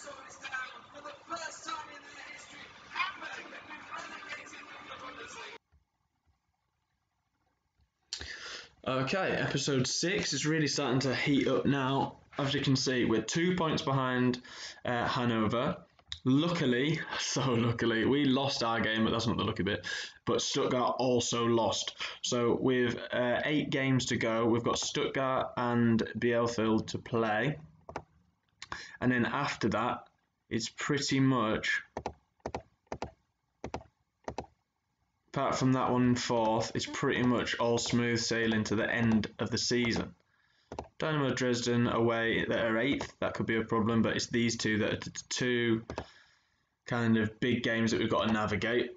Dinosaur is down. For the first time in their history, Hamburg have been relegated from the Bundesliga. Okay, episode 6 is really starting to heat up now. As you can see, we're 2 points behind Hanover. Luckily, we lost our game, but that's not the lucky bit. But Stuttgart also lost. So with 8 games to go, we've got Stuttgart and Bielefeld to play. And then after that, it's pretty much, apart from that one in 4th, it's pretty much all smooth sailing to the end of the season. Dynamo Dresden away that are 8th, that could be a problem, but it's these two that are the 2 kind of big games that we've got to navigate.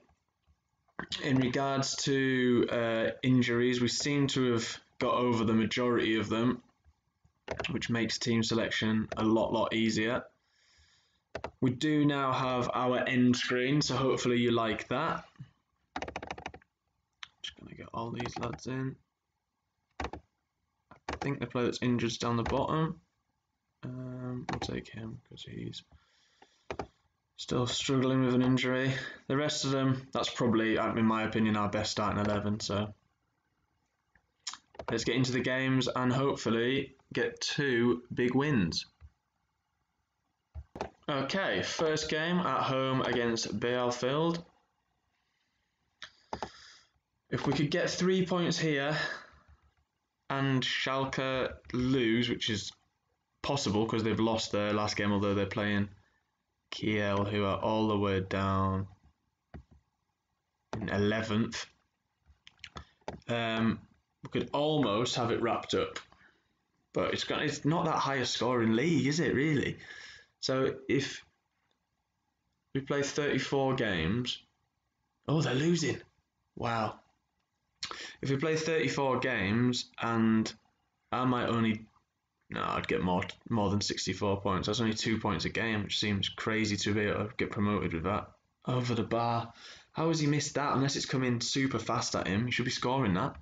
In regards to injuries, we seem to have got over the majority of them, which makes team selection a lot easier. We do now have our end screen, so hopefully you like that. Just going to get all these lads in. I think the player that's injured is down the bottom. We'll take him because he's still struggling with an injury. The rest of them, that's probably, in my opinion, our best starting 11. So let's get into the games and hopefully get 2 big wins. Okay, first game at home against Bielefeld. If we could get 3 points here and Schalke lose, which is possible because they've lost their last game, although they're playing Kiel, who are all the way down in 11th. We could almost have it wrapped up, but it's not that high a scoring league, is it really? So if we play 34 games, oh, they're losing. Wow. If we play 34 games and I might only, no, I'd get more than 64 points. That's only 2 points a game, which seems crazy to be able to get promoted with that. Over the bar. How has he missed that? Unless it's coming super fast at him. He should be scoring that.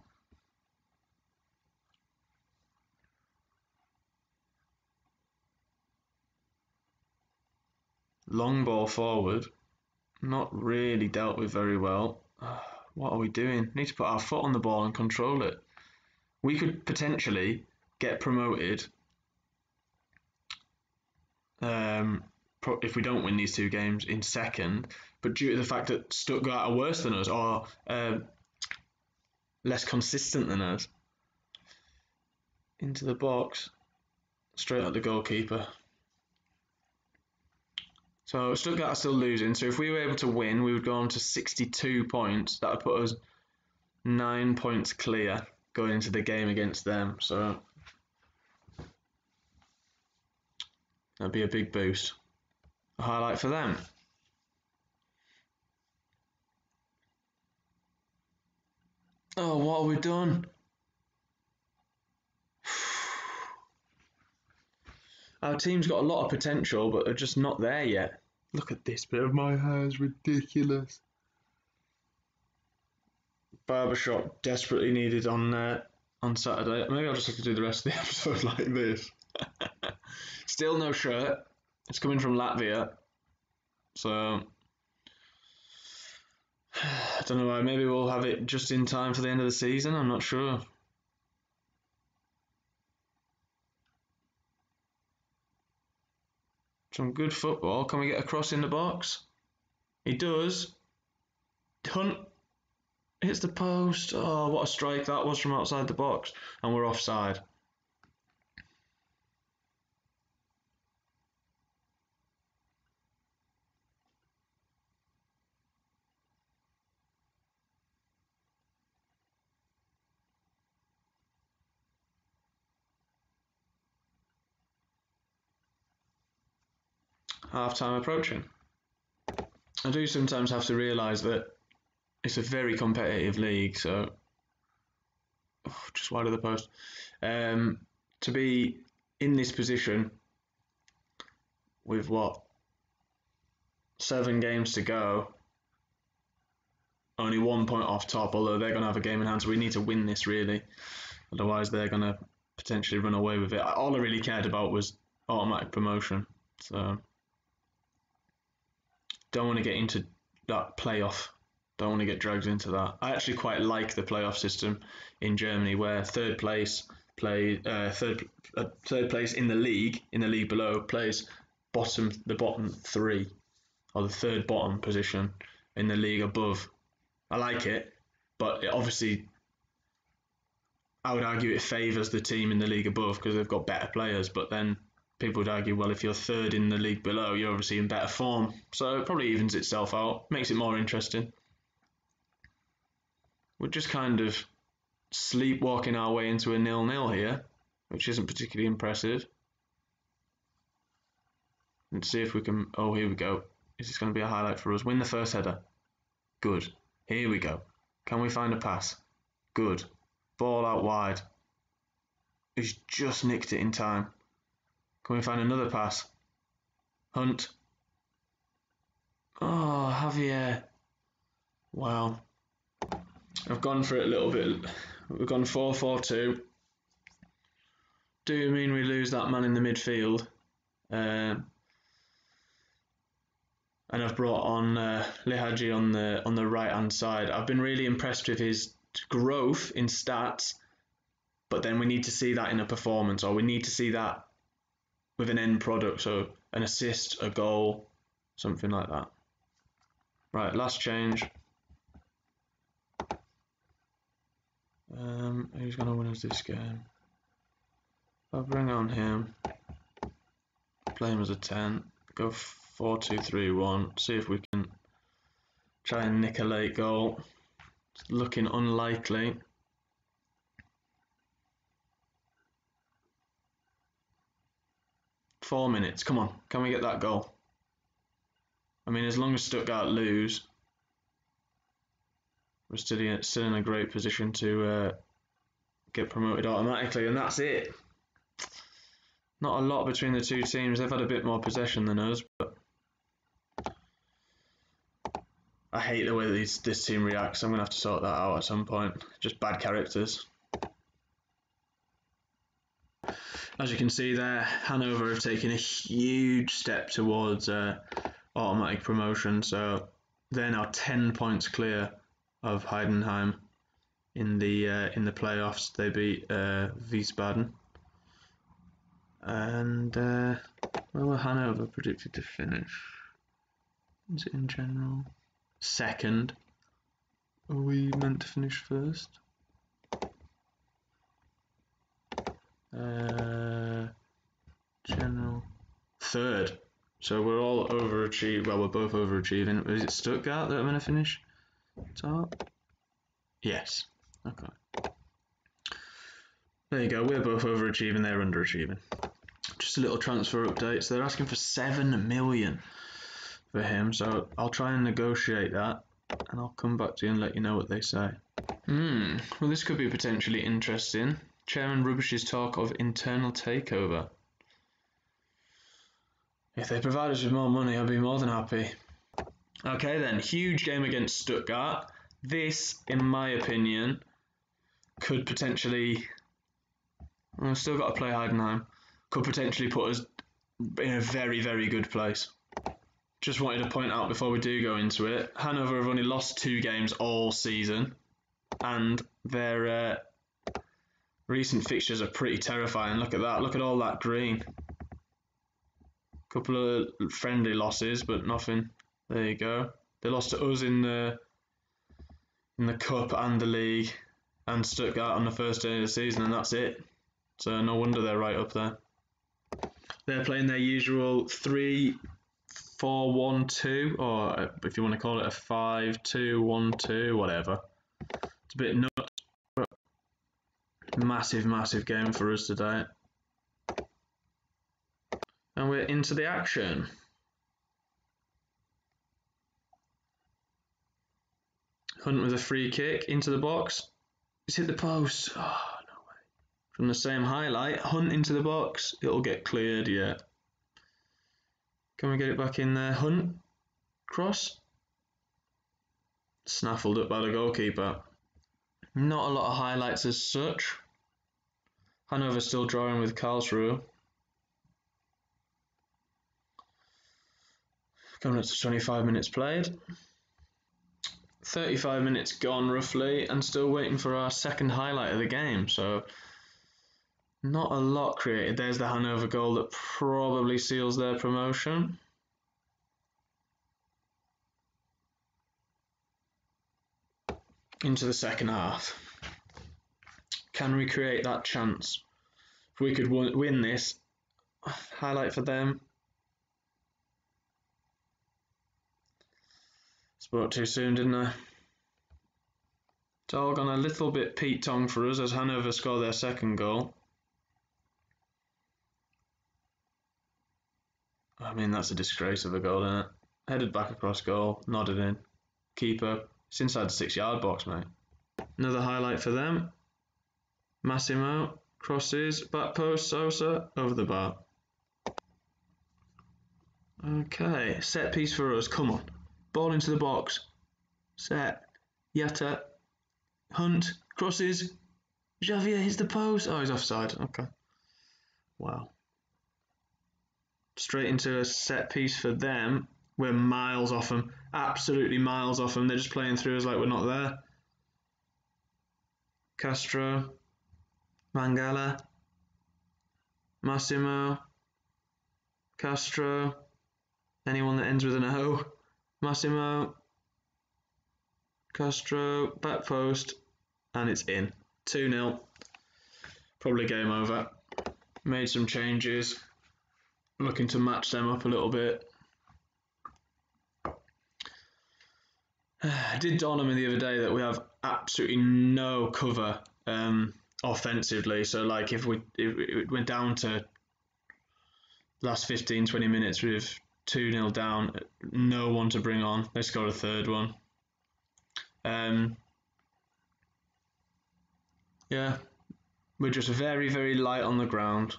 Long ball forward. Not really dealt with very well. What are we doing? We need to put our foot on the ball and control it. We could potentially get promoted if we don't win these 2 games in 2nd, but due to the fact that Stuttgart are worse than us or less consistent than us. Into the box, straight at the goalkeeper. So Stuttgart are still losing, so if we were able to win, we would go on to 62 points. That would put us 9 points clear going into the game against them, so that'd be a big boost. A highlight for them. Oh, what have we done? Our team's got a lot of potential, but they're just not there yet. Look at this bit of my hair, is ridiculous. Barbershop desperately needed on Saturday. Maybe I'll just have to do the rest of the episode like this. Still no shirt. It's coming from Latvia. So I don't know why. Maybe we'll have it just in time for the end of the season. I'm not sure. Some good football. Can we get a cross in the box? He does. Hunt hits the post. Oh, what a strike that was from outside the box. And we're offside. Half-time approaching. I do sometimes have to realise that it's a very competitive league, so just wide of the post. To be in this position with 7 games to go, only 1 point off top, although they're going to have a game in hand, so we need to win this really, otherwise they're going to potentially run away with it. All I really cared about was automatic promotion, so Don't want to get into that playoff. Don't want to get dragged into that. I actually quite like the playoff system in Germany, where third place in the league below, plays the bottom three, or the third bottom position in the league above. I like it, but obviously I would argue it favours the team in the league above because they've got better players. But then people would argue, well, if you're third in the league below, you're obviously in better form. So it probably evens itself out, makes it more interesting. We're just kind of sleepwalking our way into a 0-0 here, which isn't particularly impressive. Let's see if we can... Oh, here we go. Is this going to be a highlight for us? Win the first header. Good. Here we go. Can we find a pass? Good. Ball out wide. He's just nicked it in time. Can we find another pass? Hunt. Oh, Javier. Wow. I've gone for it a little bit. We've gone 4-4-2. Do mean we lose that man in the midfield. And I've brought on Lihaji on the right hand side. I've been really impressed with his growth in stats, but then we need to see that in a performance, or we need to see that with an end product, so an assist, a goal, something like that. Right, last change. Who's going to win us this game? I'll bring on him. Play him as a 10. Go 4-2-3-1. See if we can try and nick a late goal. It's looking unlikely. Four minutes. Come on. Can we get that goal? I mean, as long as Stuttgart lose, we're still in a great position to get promoted automatically, and that's it. Not a lot between the two teams. They've had a bit more possession than us, but I hate the way this team reacts. I'm going to have to sort that out at some point. Just bad characters. As you can see there, Hanover have taken a huge step towards automatic promotion, so they're now 10 points clear of Heidenheim in the playoffs. They beat Wiesbaden. And where were Hanover predicted to finish? Is it in general? Second. Are we meant to finish first? General. Third. So we're all overachieved. Well, we're both overachieving. Is it Stuttgart that are going to finish top? Yes. Okay. There you go. We're both overachieving. They're underachieving. Just a little transfer update. So they're asking for 7 million for him. So I'll try and negotiate that, and I'll come back to you and let you know what they say. Well, this could be potentially interesting. Chairman rubbishes talk of internal takeover. If they provide us with more money, I'll be more than happy. Okay then, huge game against Stuttgart. This, in my opinion, could potentially... We've still got to play Heidenheim. Could potentially put us in a very, very good place. Just wanted to point out before we do go into it, Hanover have only lost 2 games all season, and their recent fixtures are pretty terrifying. Look at that. Look at all that green. Couple of friendly losses, but nothing. There you go. They lost to us in the cup and the league, and Stuttgart on the first day of the season, and that's it. So no wonder they're right up there. They're playing their usual 3-4-1-2, or if you want to call it a 5-2-1-2, whatever. It's a bit nuts, but massive, massive game for us today. And we're into the action. Hunt with a free kick into the box. It's hit the post. Oh, no way. From the same highlight, Hunt into the box. It'll get cleared, yeah. Can we get it back in there? Hunt. Cross. Snaffled up by the goalkeeper. Not a lot of highlights as such. Hanover still drawing with Karlsruhe. Coming up to 25 minutes played. 35 minutes gone roughly, and still waiting for our second highlight of the game. So not a lot created. There's the Hanover goal that probably seals their promotion. Into the second half. Can we create that chance? If we could win this, highlight for them. Spoke too soon, didn't I? It's all gone a little bit Pete Tong for us as Hanover score their second goal. I mean, that's a disgrace of a goal, isn't it? Headed back across goal, nodded in. Keeper, it's inside the 6-yard box, mate. Another highlight for them. Massimo, crosses, back post, Sosa, over the bar. Okay, set piece for us, come on. Ball into the box. Set. Yatta. Hunt, crosses. Javier hits the post. Oh, he's offside, okay. Wow. Straight into a set piece for them. We're miles off them, absolutely miles off them. They're just playing through us like we're not there. Castro, Mangala, Massimo, Castro, anyone that ends with an O, Massimo, Castro, back post, and it's in. 2-0. Probably game over. Made some changes, looking to match them up a little bit. I did dawn on me the other day that we have absolutely no cover offensively. So, like, if we went down to last 15-20 minutes with 2-0 down, no one to bring on. They scored a third one. Yeah, we're just very, very light on the ground.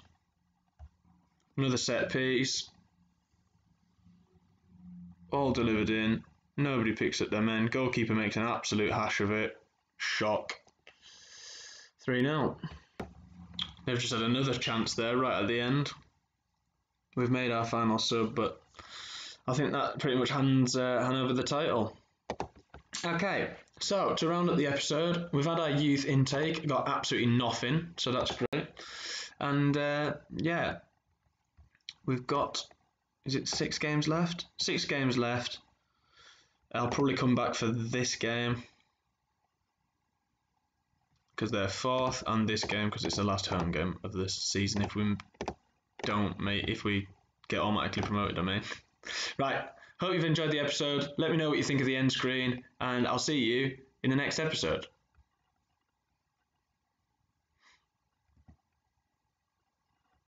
Another set piece. All delivered in. Nobody picks up their men. Goalkeeper makes an absolute hash of it. Shock. 3-0. They've just had another chance there right at the end. We've made our final sub, but I think that pretty much hands Hanover the title. Okay, so to round up the episode, we've had our youth intake, got absolutely nothing, so that's great. And yeah, we've got, is it 6 games left? 6 games left. I'll probably come back for this game because they're 4th, and this game because it's the last home game of this season. If we get automatically promoted, I mean. Right, hope you've enjoyed the episode. Let me know what you think of the end screen, and I'll see you in the next episode.